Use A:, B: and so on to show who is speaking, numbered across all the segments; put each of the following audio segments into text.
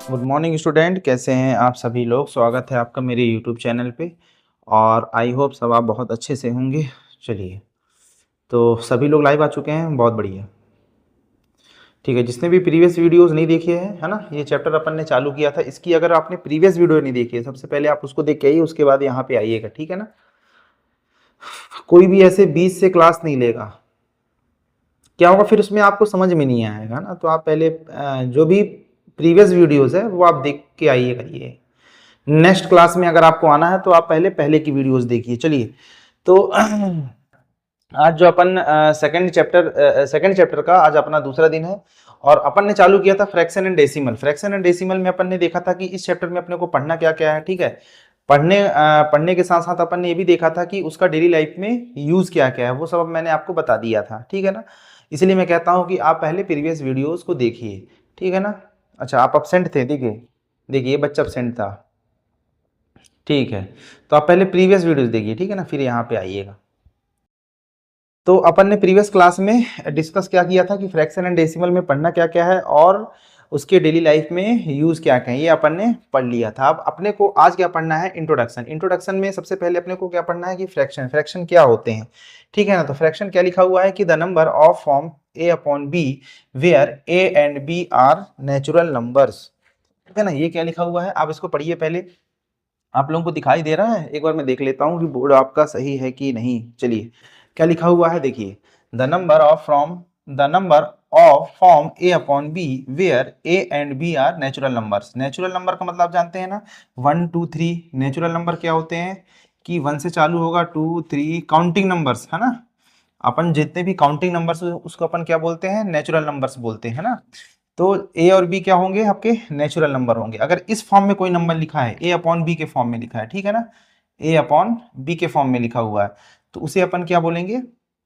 A: Good morning student, कैसे हैं आप सभी लोग। स्वागत है आपका मेरे यूट्यूब चैनल पे और आई होप सब आप बहुत अच्छे से होंगे। चलिए, तो सभी लोग लाइव आ चुके हैं, बहुत बढ़िया। ठीक है, जिसने भी प्रीवियस वीडियोस नहीं देखे हैं, है ना, ये चैप्टर अपन ने चालू किया था, इसकी अगर आपने प्रीवियस वीडियो नहीं देखी है, सबसे पहले आप उसको देख के आइए, उसके बाद यहाँ पे आइएगा, ठीक है ना। कोई भी ऐसे 20 से क्लास नहीं लेगा, क्या होगा फिर उसमें आपको समझ में नहीं आएगा ना। तो आप पहले जो भी प्रीवियस वीडियोस है वो आप देख के आइए करिए। नेक्स्ट क्लास में अगर आपको आना है तो आप पहले पहले की वीडियोस देखिए। चलिए, तो आज जो अपन सेकंड चैप्टर का आज अपना दूसरा दिन है और अपन ने चालू किया था fraction and decimal. Fraction and decimal में अपन ने देखा था कि इस चैप्टर में अपने को पढ़ना क्या क्या है, ठीक है। पढ़ने के साथ साथ अपन ने ये भी देखा था कि उसका डेली लाइफ में यूज क्या क्या है, वो सब मैंने आपको बता दिया था, ठीक है ना। इसलिए मैं कहता हूँ कि आप पहले प्रीवियस वीडियोस को देखिए, ठीक है ना। अच्छा, आप अपसेंट थे, देखिए देखिए बच्चा अपसेंट था, ठीक है। तो आप पहले प्रीवियस वीडियोस देखिए, ठीक है ना, फिर यहाँ पे आइएगा। तो अपन ने प्रीवियस क्लास में डिस्कस क्या किया था कि फ्रैक्शन एंड डेसिमल में पढ़ना क्या क्या है और उसके डेली लाइफ में यूज क्या क्या है, ये अपन ने पढ़ लिया था। अब अपने को आज क्या पढ़ना है, इंट्रोडक्शन। इंट्रोडक्शन में सबसे पहले अपने को क्या पढ़ना है कि फ्रैक्शन क्या होते हैं, ठीक है ना। तो फ्रैक्शन क्या लिखा हुआ है कि the number of form a upon b where a and b are natural numbers, ठीक है ना। ये क्या लिखा हुआ है, आप इसको पढ़िए पहले। आप लोगों को दिखाई दे रहा है, एक बार मैं देख लेता हूँ कि बोर्ड आपका सही है कि नहीं। चलिए, क्या लिखा हुआ है, देखिए। The number of form a upon b where a and b are natural numbers. नेचुरल नंबर का मतलब आप जानते हैं ना, 1 2 3। नेचुरल नंबर क्या होते हैं कि 1 से चालू होगा, 2 3 काउंटिंग नंबर्स, है ना। अपन जितने भी काउंटिंग नंबर्स उसको अपन क्या बोलते हैं, नेचुरल नंबर्स बोलते हैं ना। तो ए और बी क्या होंगे, आपके नेचुरल नंबर होंगे। अगर इस फॉर्म में कोई नंबर लिखा है, ए अपॉन बी के फॉर्म में लिखा है, ठीक है ना, ए अपॉन बी के फॉर्म में लिखा हुआ है, तो उसे अपन क्या बोलेंगे,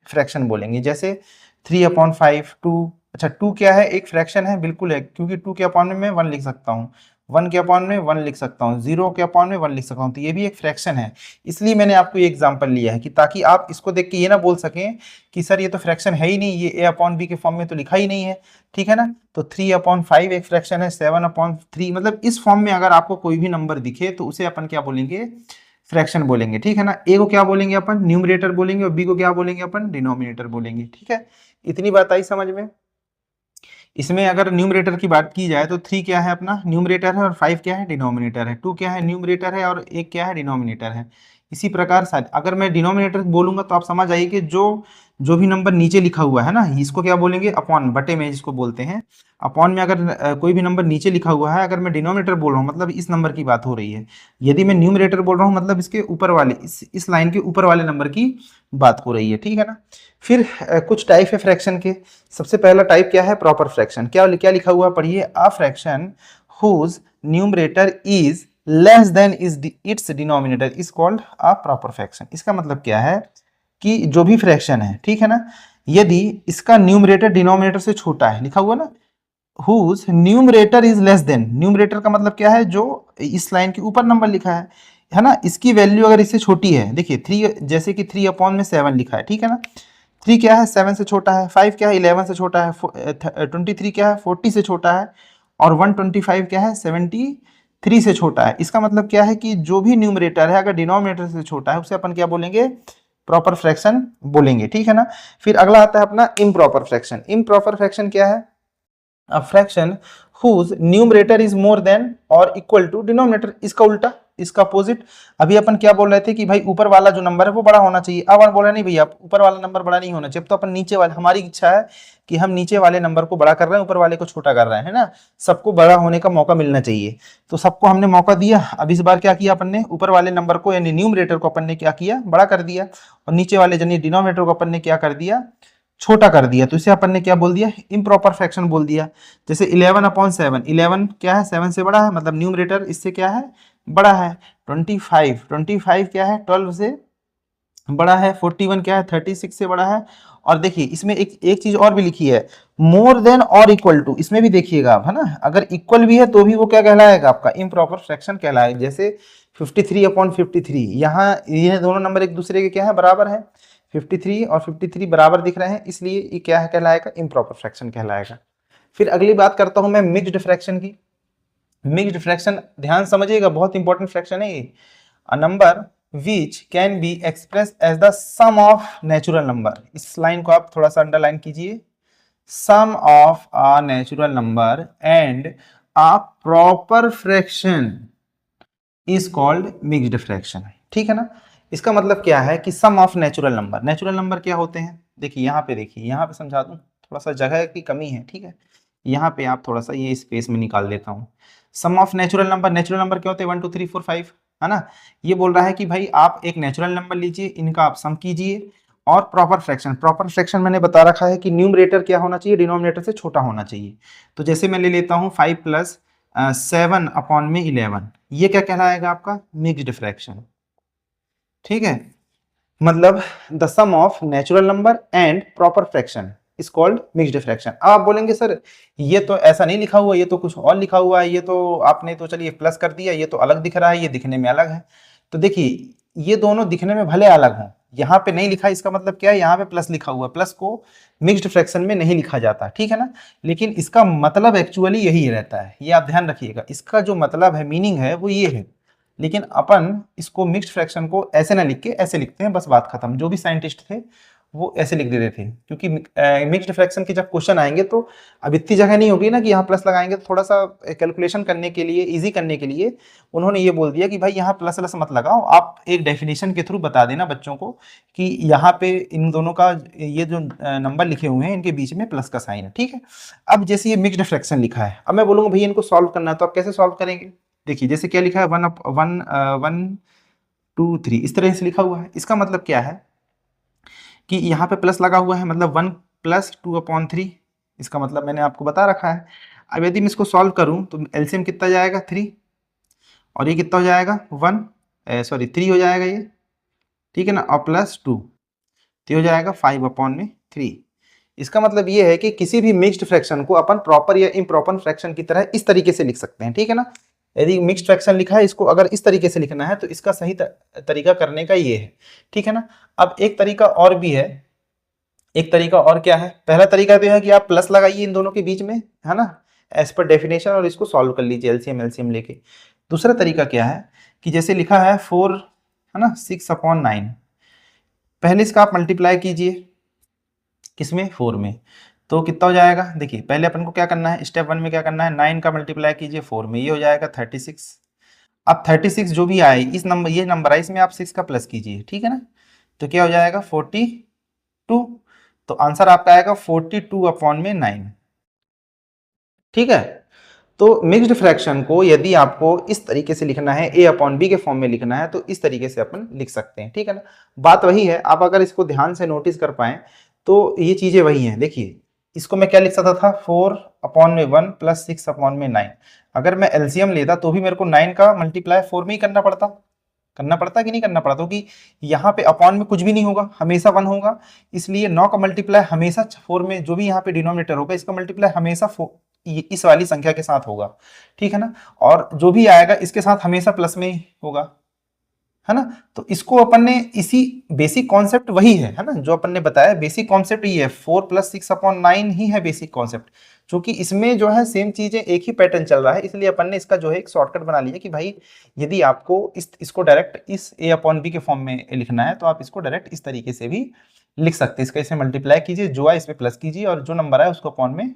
A: फ्रैक्शन बोलेंगे। जैसे 3/5, 2। अच्छा, 2 क्या है, एक फ्रैक्शन है, बिल्कुल है, क्योंकि 2 के अपॉन में मैं 1 लिख सकता हूँ, 1 के अपॉन में 1 लिख सकता हूँ, 0 के अपॉन में 1 लिख सकता हूँ, तो ये भी एक फ्रैक्शन है। इसलिए मैंने आपको ये एग्जाम्पल लिया है कि ताकि आप इसको देख के ये ना बोल सकें कि सर ये तो फ्रैक्शन है ही नहीं, ये ए अपॉन बी के फॉर्म में तो लिखा ही नहीं है, ठीक है ना। तो 3/5 एक फ्रैक्शन है, 7/3, मतलब इस फॉर्म में अगर आपको कोई भी नंबर दिखे तो उसे अपन क्या बोलेंगे, फ्रैक्शन बोलेंगे, ठीक है ना। ए को क्या बोलेंगे अपन, न्यूमरेटर बोलेंगे, और बी को क्या बोलेंगे अपन, डिनोमिनेटर बोलेंगे, ठीक है। इतनी बात आई समझ में। इसमें अगर न्यूमरेटर की बात की जाए तो 3 क्या है अपना न्यूमरेटर है और 5 क्या है डिनोमिनेटर है, 2 क्या है न्यूमरेटर है और 1 क्या है डिनोमिनेटर है। इसी प्रकार से अगर मैं डिनोमिनेटर बोलूंगा तो आप समझ आइए कि जो जो भी नंबर नीचे लिखा हुआ है ना, इसको क्या बोलेंगे, अपॉन, बटे में जिसको बोलते हैं। अपॉन में अगर कोई भी नंबर नीचे लिखा हुआ है, अगर मैं डिनोमिनेटर बोल रहा हूँ मतलब इस नंबर की बात हो रही है। यदि मैं न्यूमरेटर बोल रहा हूँ मतलब इसके ऊपर वाले, इस लाइन के ऊपर वाले नंबर की बात हो रही है, ठीक है ना। फिर कुछ टाइप है फ्रैक्शन के। सबसे पहला टाइप क्या है, प्रॉपर फ्रैक्शन। क्या क्या लिखा हुआ पढ़िए, a fraction whose numerator is less than is its denominator is called a proper fraction. इसका मतलब क्या है कि जो भी फ्रैक्शन है, ठीक है ना, यदि इसका न्यूमरेटर डिनोमिनेटर से छोटा है, लिखा हुआ ना, whose numerator is less than. Numerator का मतलब क्या है, जो इस लाइन के ऊपर नंबर लिखा है ना, इसकी वैल्यू अगर इससे छोटी है, देखिए 3, जैसे कि 3/7 लिखा है, ठीक है ना। 3 क्या है, 7 से छोटा है, 5 क्या है, 11 से छोटा है, 23 क्या है, 40 से छोटा है, और 125 क्या है, 73 से छोटा है। इसका मतलब क्या है कि जो भी न्यूमरेटर है अगर डिनोमिनेटर से छोटा है उसे अपन क्या बोलेंगे, प्रॉपर फ्रैक्शन बोलेंगे, ठीक है ना। फिर अगला आता है अपना इम्प्रॉपर फ्रैक्शन। इम्प्रॉपर फ्रैक्शन क्या है, a fraction whose numerator is more than or equal to denominator। इसका उल्टा, इसका अपोजिट। अभी अपन क्या बोल रहे थे कि भाई ऊपर वाला जो नंबर है वो बड़ा होना चाहिए, अब बोल रहे नहीं भैया ऊपर वाला नंबर बड़ा नहीं होना चाहिए, तो अपन नीचे वाले, हमारी इच्छा है कि हम नीचे वाले नंबर को बड़ा कर रहे हैं, ऊपर वाले को छोटा कर रहे हैं, है ना। सबको बड़ा होने का मौका मिलना चाहिए, तो सबको हमने मौका दिया। अब इस बार क्या किया अपन ने, ऊपर वाले नंबर को यानी न्यूमरेटर को अपन ने क्या किया, बड़ा कर दिया, और नीचे वाले यानी डिनोमिनेटर को अपन ने क्या कर दिया, छोटा कर दिया। तो इसे अपन ने क्या बोल दिया, इम्प्रॉपर फ्रैक्शन बोल दिया। जैसे 11/7, 11 क्या है, 7 से बड़ा है, मतलब न्यूमरेटर इससे क्या है, बड़ा है। 25 क्या है, 12 से बड़ा है। 41 क्या है, 36 से बड़ा है। और देखिए इसमें एक एक चीज और भी लिखी है, मोर देन और इक्वल टू। इसमें भी देखिएगा आप, है ना, अगर इक्वल भी है तो भी वो क्या कहलाएगा, आपका इम्प्रॉपर फ्रैक्शन कहलाएगा। जैसे 53/53, यहाँ ये दोनों नंबर एक दूसरे के क्या है, बराबर है। 53 और 53 बराबर दिख रहे हैं, इसलिए ये क्या है, कहलाएगा इम्प्रॉपर फ्रैक्शन कहलाएगा। फिर अगली बात करता हूं मैं मिक्स्ड फ्रैक्शन की। मिक्स्ड फ्रैक्शन ध्यान समझिएगा, बहुत इंपॉर्टेंट फ्रैक्शन है ये। A number which can be express as the sum of natural number, इस लाइन को आप थोड़ा सा अंडरलाइन कीजिए। Sum of a natural number and a proper fraction is called mixed fraction, ठीक है ना। इसका मतलब क्या है कि सम ऑफ नेचुरल नंबर क्या होते हैं, देखिए यहाँ पे, देखिए यहाँ पे समझा दूं, थोड़ा सा जगह की कमी है, ठीक है। यहाँ पे आप थोड़ा सा ये स्पेस में निकाल देता हूँ। सम ऑफ नेचुरल नंबर क्या होते हैं, 1 2 3 4 5, है ना। ये बोल रहा है कि भाई आप एक नेचुरल नंबर लीजिए, इनका आप सम कीजिए, और प्रॉपर फ्रैक्शन मैंने बता रखा है कि न्यूमरेटर क्या होना चाहिए, डिनोमिनेटर से छोटा होना चाहिए। तो जैसे मैं ले लेता हूँ 5 प्लस 7 अपॉन में 11, ये क्या कहलाएगा आपका, मिक्स्ड फ्रैक्शन, ठीक है। मतलब the sum of natural number and proper fraction is called mixed fraction. अब आप बोलेंगे सर ये तो ऐसा नहीं लिखा हुआ, ये तो कुछ और लिखा हुआ है, ये तो आपने तो चलिए प्लस कर दिया, ये तो अलग दिख रहा है, ये दिखने में अलग है। तो देखिए ये दोनों दिखने में भले अलग हों, यहाँ पे नहीं लिखा, इसका मतलब क्या है, यहाँ पे प्लस लिखा हुआ है, प्लस को मिक्स्ड फ्रैक्शन में नहीं लिखा जाता, ठीक है ना। लेकिन इसका मतलब एक्चुअली यही रहता है, ये आप ध्यान रखिएगा, इसका जो मतलब है, मीनिंग है, वो ये है। लेकिन अपन इसको मिक्स्ड फ्रैक्शन को ऐसे ना लिख के ऐसे लिखते हैं, बस बात खत्म। जो भी साइंटिस्ट थे वो ऐसे लिख देते थे, क्योंकि मिक्स्ड फ्रैक्शन के जब क्वेश्चन आएंगे तो अब इतनी जगह नहीं होगी ना कि यहाँ प्लस लगाएंगे, तो थोड़ा सा कैलकुलेशन करने के लिए, इजी करने के लिए उन्होंने ये बोल दिया कि भाई यहाँ प्लस प्लस मत लगाओ, आप एक डेफिनेशन के थ्रू बता देना बच्चों को कि यहाँ पे इन दोनों का ये जो नंबर लिखे हुए हैं इनके बीच में प्लस का साइन है, ठीक है। अब जैसे ये मिक्स्ड फ्रैक्शन लिखा है, अब मैं बोलूँगा भैया इनको सॉल्व करना है, तो आप कैसे सॉल्व करेंगे। देखिए जैसे क्या लिखा है, 1 2 3, इस तरह से लिखा हुआ है। इसका मतलब क्या है कि यहाँ पे प्लस लगा हुआ है, मतलब 1 प्लस 2/3, इसका मतलब मैंने आपको बता रखा है। अब यदि मैं इसको सॉल्व करूँ तो एलसीएम कितना जाएगा, 3, और ये कितना हो जाएगा, 3 हो जाएगा ये, ठीक है ना, और प्लस 2, तो हो जाएगा 5/3। इसका मतलब ये है कि किसी भी मिक्स्ड फ्रैक्शन को अपन प्रॉपर या इम्प्रॉपर फ्रैक्शन की तरह इस तरीके से लिख सकते हैं, ठीक है ना। यदि मिक्स्ड फ्रैक्शन लिखा है, इसको अगर इस तरीके से लिखना है तो इसका सही तरीका करने का ये है, ठीक है ना। अब एक तरीका और भी है, एक तरीका और क्या है, पहला तरीका तो है कि आप प्लस लगाइए इन दोनों के बीच में, है ना, एज पर डेफिनेशन, और इसको सॉल्व कर लीजिए एलसीएम लेके। दूसरा तरीका क्या है कि जैसे लिखा है 4, है ना, 6/9, पहले इसका आप मल्टीप्लाई कीजिए, किसमें, 4 में, तो कितना हो जाएगा। देखिए पहले अपन को क्या करना है, स्टेप 1 में क्या करना है, 9 का मल्टीप्लाई कीजिए 4 में, ये हो जाएगा 36। अब 36 जो भी आए, इस नंबर, ये नंबर है, इसमें आप 6 का प्लस कीजिए, ठीक है ना, तो क्या हो जाएगा 42, तो आंसर आपका आएगा 42/9, ठीक है। तो मिक्स्ड फ्रैक्शन को यदि आपको इस तरीके से लिखना है, a/b के फॉर्म में लिखना है, तो इस तरीके से अपन लिख सकते हैं, ठीक है ना। बात वही है, आप अगर इसको ध्यान से नोटिस कर पाए तो ये चीजें वही हैं। देखिए इसको मैं क्या लिख सकता था, 4/1 प्लस 6/9, अगर मैं एलसीएम लेता तो भी मेरे को 9 का मल्टीप्लाई 4 में ही करना पड़ता कि नहीं करना पड़ता, क्योंकि यहाँ पे अपॉन में कुछ भी नहीं होगा, हमेशा 1 होगा, इसलिए 9 का मल्टीप्लाई हमेशा 4 में, जो भी यहाँ पे डिनोमिनेटर होगा इसका मल्टीप्लाई हमेशा इस वाली संख्या के साथ होगा, ठीक है ना, और जो भी आएगा इसके साथ हमेशा प्लस में ही होगा, है ना। तो इसको अपन ने, इसी बेसिक कॉन्सेप्ट वही है ना, जो अपन ने बताया, बेसिक कॉन्सेप्ट ये है, 4 + 6/9 ही है बेसिक कॉन्सेप्ट, क्योंकि इसमें जो है सेम चीजें, एक ही पैटर्न चल रहा है, इसलिए अपन ने इसका जो है एक शॉर्टकट बना लिया कि भाई यदि आपको इसको डायरेक्ट इस a/b के फॉर्म में लिखना है तो आप इसको डायरेक्ट इस तरीके से भी लिख सकते हैं। इसका इसे मल्टीप्लाई कीजिए, जो है इसमें प्लस कीजिए, और जो नंबर है उसको अपॉन में,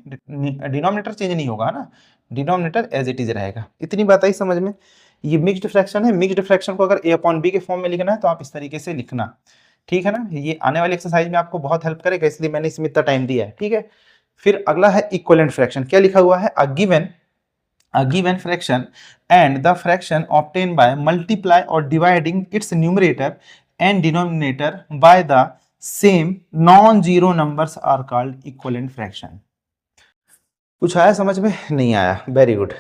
A: डिनोमिनेटर चेंज नहीं होगा, है ना, डिनोमिनेटर एज इट इज रहेगा। इतनी बात आई समझ में। ये मिक्स्ड फ्रैक्शन है, मिक्स्ड फ्रैक्शन को अगर a/b के फॉर्म में लिखना है तो आप इस तरीके से लिखना, ठीक है ना। ये आने वाली एक्सरसाइज में आपको बहुत हेल्प करेगा, इसलिए मैंने इसमें इतना टाइम दिया है, ठीक है। फिर अगला है इक्विवेलेंट फ्रैक्शन, क्या लिखा हुआ है, a given fraction and the fraction obtained by multiply or dividing its numerator and denominator by the same non-zero numbers are called equivalent fraction। कुछ आया समझ में, नहीं आया, वेरी गुड।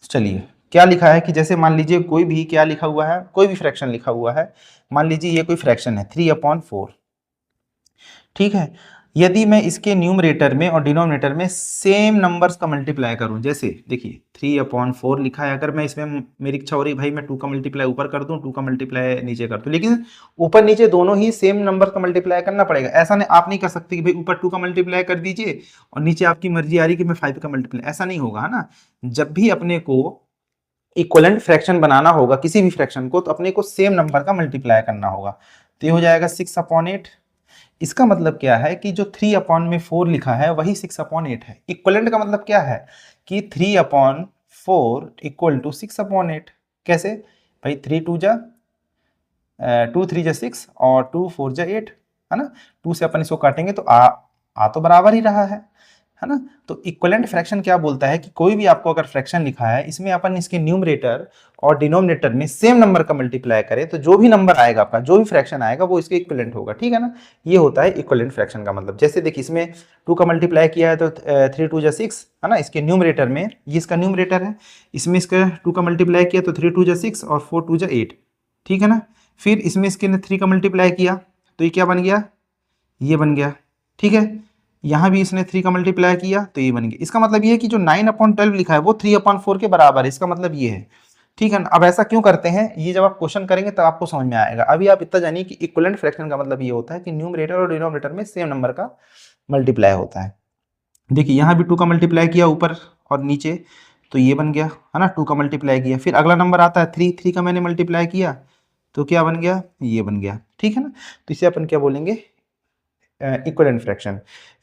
A: चलिए क्या लिखा है कि जैसे मान लीजिए कोई भी, क्या लिखा हुआ है, कोई भी फ्रैक्शन लिखा हुआ है, मान लीजिए ये कोई फ्रैक्शन है 3/4, ठीक है। यदि मैं इसके न्यूमरेटर में और डिनोमिनेटर में सेम नंबर्स का मल्टीप्लाई करूं, जैसे देखिए 3/4 लिखा है, अगर मैं इसमें मेरी इच्छा हो रही भाई मैं 2 का मल्टीप्लाई ऊपर कर दूं, 2 का मल्टीप्लाई नीचे कर दूं, लेकिन ऊपर नीचे दोनों ही सेम नंबर का मल्टीप्लाई करना पड़ेगा। ऐसा नहीं, आप नहीं कर सकते कि भाई ऊपर 2 का मल्टीप्लाई कर दीजिए और नीचे आपकी मर्जी आ रही कि मैं 5 का मल्टीप्लाई, ऐसा नहीं होगा, है ना। जब भी अपने को इक्वलेंट फ्रैक्शन बनाना होगा किसी भी फ्रैक्शन को, तो अपने को सेम नंबर का मल्टीप्लाई करना होगा। तो ये हो जाएगा 6/8। इसका मतलब क्या है कि जो 3/4 लिखा है वही 6/8 है। इक्वलेंट का मतलब क्या है कि 3/4 इक्वल टू 6/8। कैसे भाई, 2 3 जा 6 और 2 4 जा 8, है ना। 2 से अपन इसको काटेंगे तो आ तो बराबर ही रहा है ना। तो इक्वलेंट फ्रैक्शन क्या बोलता है कि कोई भी आपको अगर फ्रैक्शन लिखा है, इसमें अपन इसके न्यूमरेटर और डिनोमिनेटर में सेम नंबर का मल्टीप्लाई करें, तो जो भी नंबर आएगा आपका, जो भी फ्रैक्शन आएगा वो इसके इक्विवेलेंट होगा, ठीक है ना। ये होता है इक्विवेलेंट फ्रैक्शन का मतलब। जैसे देखिए इसमें 2 का मल्टीप्लाई किया है तो 3 2 जा 6, है ना। इसके न्यूमरेटर में, ये इसका न्यूमरेटर है, इसमें इसका 2 का मल्टीप्लाई किया तो 3 2 जा 6 और 4 2 जा 8, ठीक है ना। फिर इसमें इसके 3 का मल्टीप्लाई किया तो ये क्या बन गया, ये बन गया, ठीक है। यहाँ भी इसने 3 का मल्टीप्लाई किया तो ये बन गया। इसका मतलब ये है कि जो 9/12 लिखा है वो 3/4 के बराबर है, इसका मतलब ये है, ठीक है ना। अब ऐसा क्यों करते हैं, ये जब आप क्वेश्चन करेंगे तब आपको समझ में आएगा। अभी आप इतना जानिए कि इक्विवेलेंट फ्रैक्शन का मतलब ये होता है कि न्यूमरेटर और डिनोमिनेटर में सेम नंबर का मल्टीप्लाई होता है। देखिए यहाँ भी 2 का मल्टीप्लाई किया ऊपर और नीचे, तो ये बन गया, है ना। 2 का मल्टीप्लाई किया, फिर अगला नंबर आता है 3 का मैंने मल्टीप्लाई किया तो क्या बन गया, ये बन गया, ठीक है ना। तो इसे अपन क्या बोलेंगे, इक्विवेलेंट फ्रैक्शन।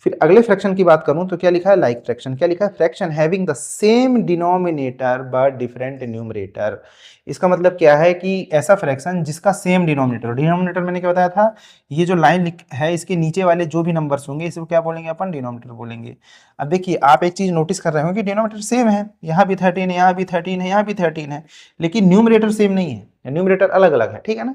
A: फिर अगले फ्रैक्शन की बात करूं तो क्या लिखा है, लाइक फ्रैक्शन। क्या लिखा है, fraction having the same denominator but different numerator. इसका मतलब क्या है कि ऐसा फ्रैक्शन जिसका सेम डिनोमिनेटर, डिनोमिनेटर मैंने क्या बताया था, ये जो लाइन है इसके नीचे वाले जो भी नंबर्स होंगे इसको क्या बोलेंगे अपन, डिनोमिनेटर बोलेंगे। अब देखिए आप एक चीज नोटिस कर रहे हो कि डिनोमिनेटर सेम है, यहाँ भी 13 है, यहाँ भी 13 है, यहाँ भी 13 है, लेकिन न्यूमरेटर सेम नहीं है, न्यूमरेटर अलग अलग है, ठीक है ना।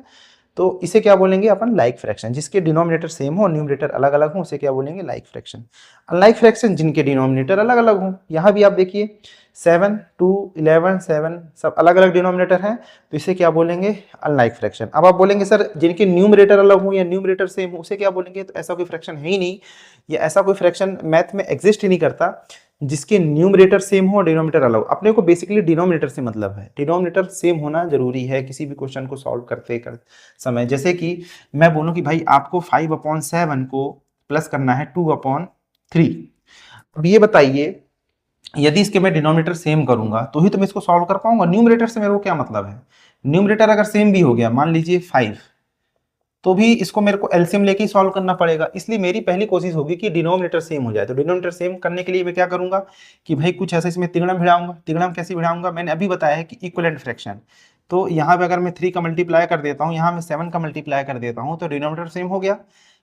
A: तो इसे क्या बोलेंगे अपन, लाइक फ्रैक्शन। जिसके डिनोमिनेटर सेम हो, न्यूमरेटर अलग अलग हो, उसे क्या बोलेंगे, लाइक फ्रैक्शन। अनलाइक फ्रैक्शन जिनके डिनोमिनेटर अलग अलग हो, यहाँ भी आप देखिए 7 2 11 7 सब अलग अलग डिनोमिनेटर हैं, तो इसे क्या बोलेंगे, अनलाइक फ्रैक्शन। अब आप बोलेंगे सर जिनके न्यूमरेटर अलग हो या न्यूमरेटर सेम हो उसे क्या बोलेंगे, तो ऐसा कोई फ्रैक्शन है ही नहीं, या ऐसा कोई फ्रैक्शन मैथ में एग्जिस्ट ही नहीं करता जिसके न्यूमरेटर सेम हो और डिनोमिनेटर अलग हो। अपने को बेसिकली डिनोमिनेटर से मतलब है, डिनोमिनेटर सेम होना जरूरी है किसी भी क्वेश्चन को सॉल्व करते समय। जैसे कि मैं बोलूं कि भाई आपको 5/7 को प्लस करना है 2/3, अब ये बताइए यदि इसके मैं डिनोमिनेटर सेम करूंगा तो ही तो मैं इसको सॉल्व कर पाऊंगा। न्यूमरेटर से मेरे को क्या मतलब है, न्यूमरेटर अगर सेम भी हो गया, मान लीजिए 5, तो भी इसको मेरे को एलसीएम लेके ही सॉल्व करना पड़ेगा। इसलिए मेरी पहली कोशिश होगी कि डिनोमिनेटर सेम हो जाए। तो डिनोमिनेटर सेम करने के लिए मैं क्या करूंगा कि भाई कुछ ऐसा इसमें तिगड़म भिड़ाऊंगा। तिगड़म कैसे भिड़ाऊंगा, मैंने अभी बताया है कि इक्विवेलेंट फ्रैक्शन। तो यहाँ पे अगर मैं 3 का मल्टीप्लाई कर देता हूँ, यहाँ मैं 7 का मल्टीप्लाई कर देता हूँ, तो डिनोमिनेटर सेम हो गया,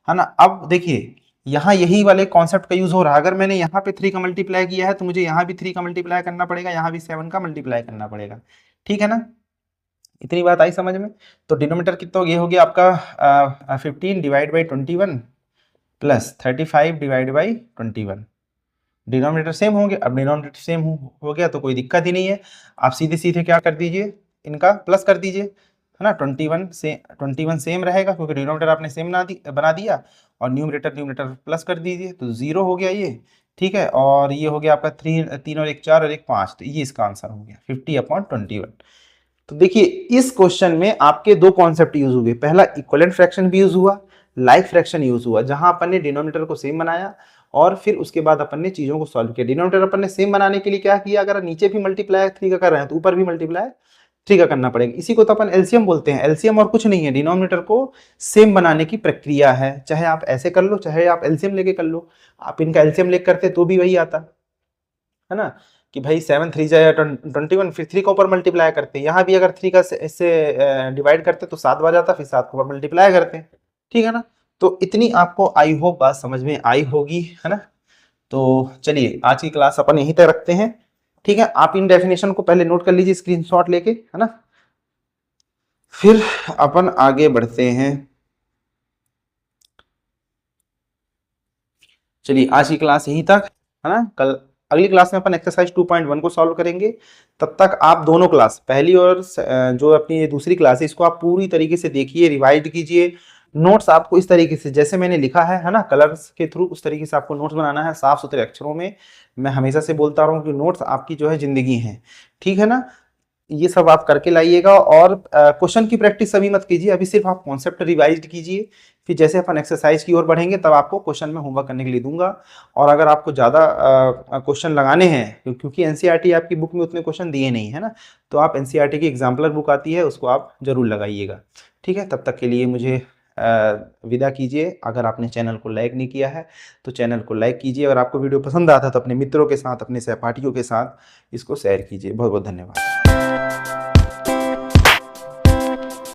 A: है ना। अब देखिए यहाँ यही वाले कॉन्सेप्ट का यूज हो रहा है। अगर मैंने यहाँ पे 3 का मल्टीप्लाई किया है तो मुझे यहाँ भी 3 का मल्टीप्लाई करना पड़ेगा, यहाँ भी 7 का मल्टीप्लाई करना पड़ेगा, ठीक है ना। इतनी बात आई समझ में। तो डिनोमिनेटर कितना, ये हो गया आपका 15/21 प्लस 35/21। डिनोमिनेटर सेम होंगे, अब डिनोमिनेटर सेम हो गया तो कोई दिक्कत ही नहीं है। आप सीधे सीधे क्या कर दीजिए, इनका प्लस कर दीजिए, है ना। 21 सेम रहेगा क्योंकि डिनोमिनेटर आपने सेम बना दिया, और न्यूमरेटर प्लस कर दीजिए तो 0 हो गया ये, ठीक है। और ये हो गया आपका 3 और 1 4 और 1 5, तो ये इसका आंसर हो गया 50/21। तो देखिए इस क्वेश्चन में आपके दो कॉन्सेप्ट यूज हुए, पहला इक्विवेलेंट फ्रैक्शन भी यूज हुआ, लाइक फ्रैक्शन यूज हुआ, जहां अपन ने डिनोमिनेटर को सेम बनाया और फिर उसके बाद अपन ने चीजों को सॉल्व किया। डिनोमिनेटर अपन ने सेम बनाने के लिए क्या किया, अगर नीचे भी मल्टीप्लाई 3 का कर रहे हैं तो ऊपर भी मल्टीप्लाई 3 का करना पड़ेगा। इसी को तो अपन एलसीएम बोलते हैं। एलसीएम और कुछ नहीं है, डिनोमिनेटर को सेम बनाने की प्रक्रिया है। चाहे आप ऐसे कर लो, चाहे आप एलसीएम लेके कर लो। आप इनका एलसीएम लेके करते तो भी वही आता, है ना, कि भाई 7 3 जाए 21, फिर 3 को ऊपर मल्टीप्लाई करते हैं। यहाँ भी अगर 3 का इससे डिवाइड करते तो 7 बार जाता, फिर 7 को ऊपर मल्टीप्लाई करते हैं, ठीक है ना। तो इतनी आपको आई होप बात समझ में आई होगी, है ना। तो चलिए आज की क्लास अपन यहीं तक रखते हैं, ठीक है। आप इन डेफिनेशन को पहले नोट कर लीजिए स्क्रीनशॉट लेके, है ना। फिर अपन आगे बढ़ते हैं। चलिए आज की क्लास यहीं तक, है ना। कल अगली क्लास में अपन एक्सरसाइज 2.1 को सॉल्व करेंगे। तब तक आप दोनों क्लास, पहली और जो अपनी ये दूसरी क्लास है, इसको आप पूरी तरीके से देखिए, रिवाइज कीजिए, नोट्स आपको इस तरीके से जैसे मैंने लिखा है ना, कलर्स के थ्रू, उस तरीके से आपको नोट्स बनाना है, साफ सुथरे अक्षरों में। मैं हमेशा से बोलता रहा हूँ कि नोट्स आपकी जो है ज़िंदगी है, ठीक है ना। ये सब आप करके लाइएगा। और क्वेश्चन की प्रैक्टिस अभी मत कीजिए, अभी सिर्फ आप कॉन्सेप्ट रिवाइज कीजिए। फिर जैसे अपन एक्सरसाइज की ओर बढ़ेंगे तब आपको क्वेश्चन में होमवर्क करने के लिए दूंगा। और अगर आपको ज़्यादा क्वेश्चन लगाने हैं, क्योंकि एनसीईआरटी आपकी बुक में उतने क्वेश्चन दिए नहीं है ना, तो आप एनसीईआरटी की एग्जाम्पलर बुक आती है, उसको आप जरूर लगाइएगा। ठीक है, तब तक के लिए मुझे विदा कीजिए। अगर आपने चैनल को लाइक नहीं किया है तो चैनल को लाइक कीजिए। अगर आपको वीडियो पसंद आता है तो अपने मित्रों के साथ, अपने सहपाठियों के साथ इसको शेयर कीजिए। बहुत बहुत धन्यवाद।